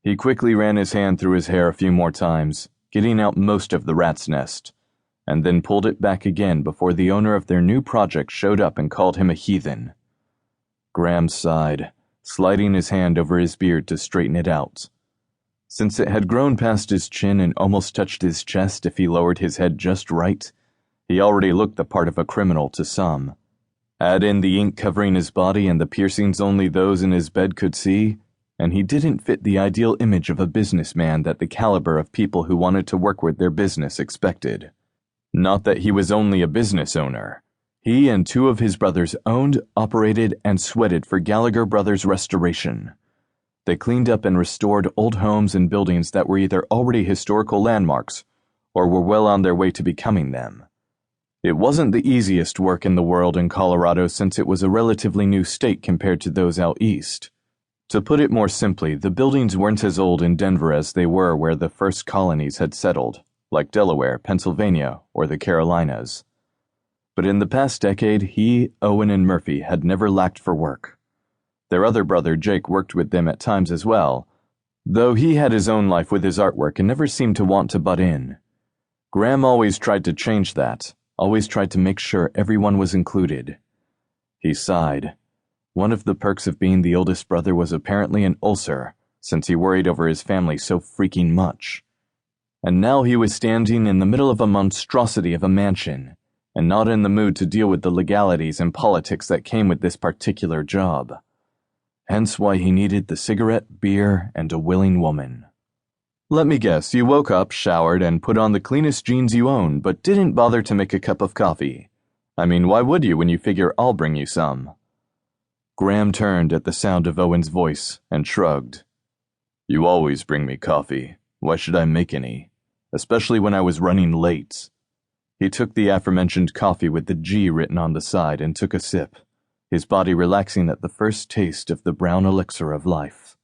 He quickly ran his hand through his hair a few more times, getting out most of the rat's nest, and then pulled it back again before the owner of their new project showed up and called him a heathen. Graham sighed, sliding his hand over his beard to straighten it out. Since it had grown past his chin and almost touched his chest if he lowered his head just right, he already looked the part of a criminal to some. Add in the ink covering his body and the piercings only those in his bed could see, and he didn't fit the ideal image of a businessman that the caliber of people who wanted to work with their business expected. Not that he was only a business owner. He and two of his brothers owned, operated, and sweated for Gallagher Brothers Restoration. They cleaned up and restored old homes and buildings that were either already historical landmarks or were well on their way to becoming them. It wasn't the easiest work in the world in Colorado since it was a relatively new state compared to those out east. To put it more simply, the buildings weren't as old in Denver as they were where the first colonies had settled, like Delaware, Pennsylvania, or the Carolinas. But in the past decade, he, Owen, and Murphy had never lacked for work. Their other brother, Jake, worked with them at times as well, though he had his own life with his artwork and never seemed to want to butt in. Graham always tried to change that, always tried to make sure everyone was included. He sighed. One of the perks of being the oldest brother was apparently an ulcer, since he worried over his family so freaking much. And now he was standing in the middle of a monstrosity of a mansion, and not in the mood to deal with the legalities and politics that came with this particular job. Hence why he needed the cigarette, beer, and a willing woman. Let me guess, you woke up, showered, and put on the cleanest jeans you own, but didn't bother to make a cup of coffee. I mean, why would you when you figure I'll bring you some? Graham turned at the sound of Owen's voice and shrugged. You always bring me coffee. Why should I make any? Especially when I was running late. He took the aforementioned coffee with the G written on the side and took a sip, his body relaxing at the first taste of the brown elixir of life.